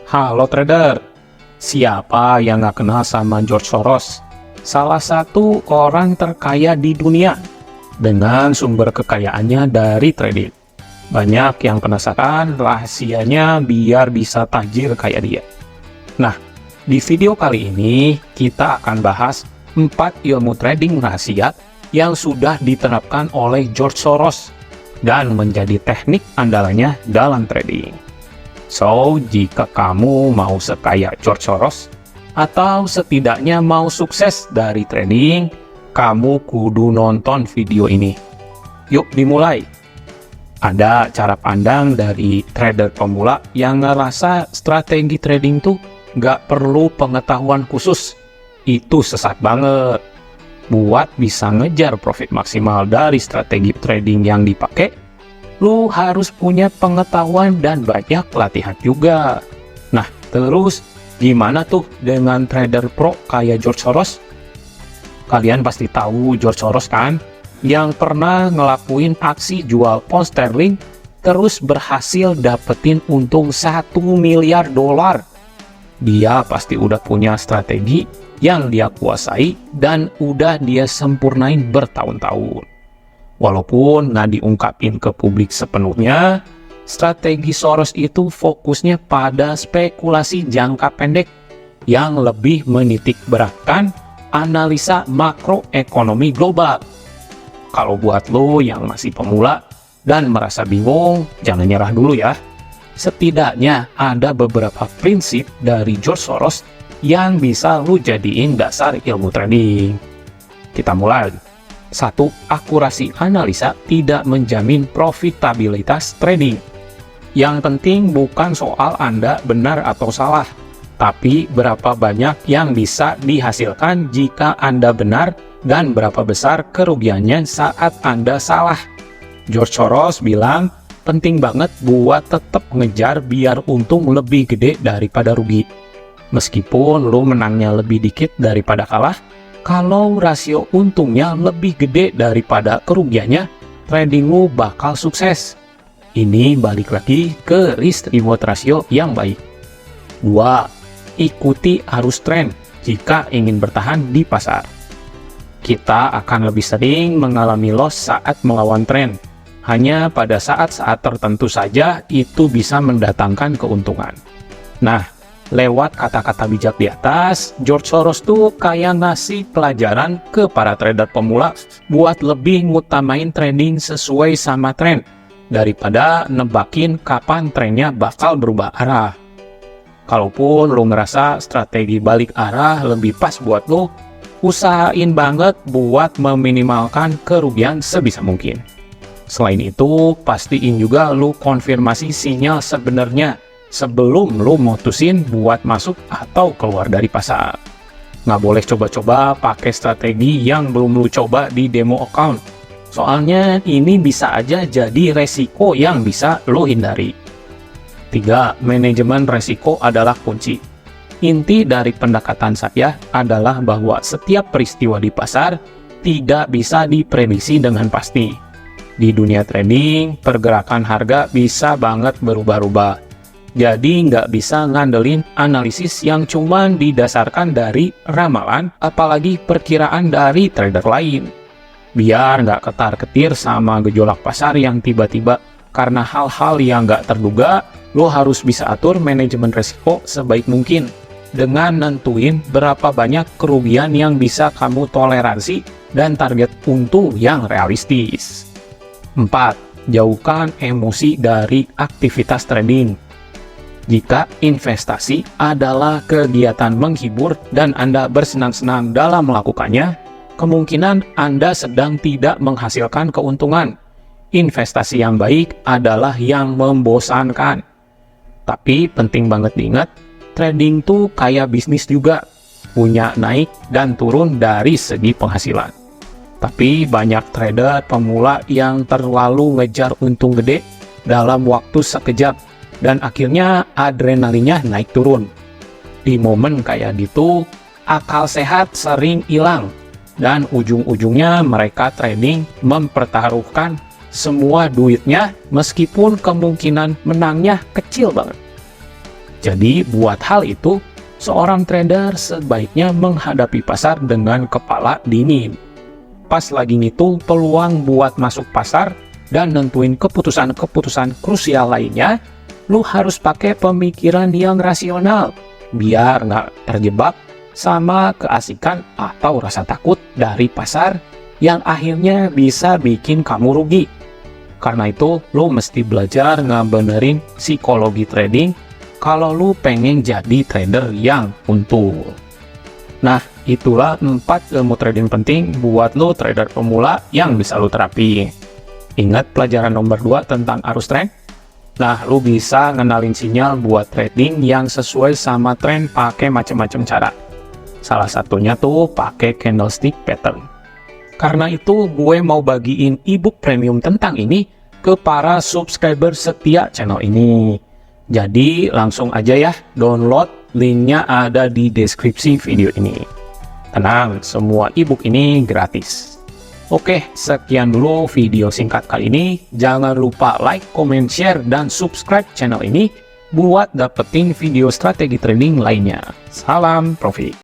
Halo trader, siapa yang nggak kenal sama George Soros? Salah satu orang terkaya di dunia dengan sumber kekayaannya dari trading. Banyak yang penasaran rahasianya biar bisa tajir kayak dia. Nah, di video kali ini kita akan bahas 4 ilmu trading rahasia yang sudah diterapkan oleh George Soros dan menjadi teknik andalannya dalam trading. So, jika kamu mau sekaya George Soros, atau setidaknya mau sukses dari trading, kamu kudu nonton video ini. Yuk dimulai. Ada cara pandang dari trader pemula yang ngerasa strategi trading tuh nggak perlu pengetahuan khusus. Itu sesat banget. Buat bisa ngejar profit maksimal dari strategi trading yang dipakai, lu harus punya pengetahuan dan banyak latihan juga. Nah, terus gimana tuh dengan trader pro kayak George Soros? Kalian pasti tahu George Soros kan? Yang pernah ngelakuin aksi jual pound sterling terus berhasil dapetin untung 1 miliar dolar. Dia pasti udah punya strategi yang dia kuasai dan udah dia sempurnain bertahun-tahun. Walaupun nggak diungkapin ke publik sepenuhnya, strategi Soros itu fokusnya pada spekulasi jangka pendek yang lebih menitik beratkan analisa makroekonomi global. Kalau buat lo yang masih pemula dan merasa bingung, jangan nyerah dulu ya. Setidaknya ada beberapa prinsip dari George Soros yang bisa lo jadiin dasar ilmu trading. Kita mulai. 1. Akurasi analisa tidak menjamin profitabilitas trading. Yang penting bukan soal Anda benar atau salah, tapi berapa banyak yang bisa dihasilkan jika Anda benar dan berapa besar kerugiannya saat Anda salah. George Soros bilang, penting banget buat tetap ngejar biar untung lebih gede daripada rugi. Meskipun lo menangnya lebih dikit daripada kalah, kalau rasio untungnya lebih gede daripada kerugiannya, tradingmu bakal sukses. Ini balik lagi ke risk-reward ratio yang baik. 2. Ikuti arus tren jika ingin bertahan di pasar. Kita akan lebih sering mengalami loss saat melawan tren. Hanya pada saat-saat tertentu saja itu bisa mendatangkan keuntungan. Nah, lewat kata-kata bijak di atas, George Soros tuh kayak ngasih pelajaran ke para trader pemula buat lebih ngutamain trading sesuai sama tren daripada nebakin kapan trennya bakal berubah arah. Kalaupun lo ngerasa strategi balik arah lebih pas buat lo, usahain banget buat meminimalkan kerugian sebisa mungkin. Selain itu, pastiin juga lo konfirmasi sinyal sebenarnya sebelum lo mutusin buat masuk atau keluar dari pasar. Nggak boleh coba-coba pakai strategi yang belum lo coba di demo account. Soalnya ini bisa aja jadi resiko yang bisa lo hindari. 3. Manajemen resiko adalah kunci. Inti dari pendekatan saya adalah bahwa setiap peristiwa di pasar tidak bisa diprediksi dengan pasti. Di dunia trading, pergerakan harga bisa banget berubah-ubah. Jadi nggak bisa ngandelin analisis yang cuman didasarkan dari ramalan, apalagi perkiraan dari trader lain. Biar nggak ketar-ketir sama gejolak pasar yang tiba-tiba karena hal-hal yang nggak terduga, lo harus bisa atur manajemen resiko sebaik mungkin dengan nentuin berapa banyak kerugian yang bisa kamu toleransi dan target untung yang realistis. 4. Jauhkan emosi dari aktivitas trading. Jika investasi adalah kegiatan menghibur dan Anda bersenang-senang dalam melakukannya, kemungkinan Anda sedang tidak menghasilkan keuntungan. Investasi yang baik adalah yang membosankan. Tapi penting banget diingat, trading tuh kayak bisnis juga, punya naik dan turun dari segi penghasilan. Tapi banyak trader pemula yang terlalu ngejar untung gede dalam waktu sekejap, dan akhirnya adrenalinnya naik turun. Di momen kayak gitu, akal sehat sering hilang, dan ujung-ujungnya mereka trading mempertaruhkan semua duitnya meskipun kemungkinan menangnya kecil banget. Jadi buat hal itu, seorang trader sebaiknya menghadapi pasar dengan kepala dingin. Pas lagi ngitung peluang buat masuk pasar dan nentuin keputusan-keputusan krusial lainnya, lu harus pakai pemikiran yang rasional, biar nggak terjebak sama keasikan atau rasa takut dari pasar yang akhirnya bisa bikin kamu rugi. Karena itu, lu mesti belajar ngebenerin psikologi trading kalau lu pengen jadi trader yang untung. Nah, itulah 4 ilmu trading penting buat lu trader pemula yang bisa lu terapi. Ingat pelajaran nomor 2 tentang arus tren? Nah, lu bisa ngenalin sinyal buat trading yang sesuai sama tren pakai macam-macam cara. Salah satunya tuh pakai candlestick pattern. Karena itu, gue mau bagiin ebook premium tentang ini ke para subscriber setia channel ini. Jadi, langsung aja ya, download, linknya ada di deskripsi video ini. Tenang, semua ebook ini gratis. Oke, sekian dulu video singkat kali ini. Jangan lupa like, comment, share, dan subscribe channel ini buat dapetin video strategi trading lainnya. Salam profit!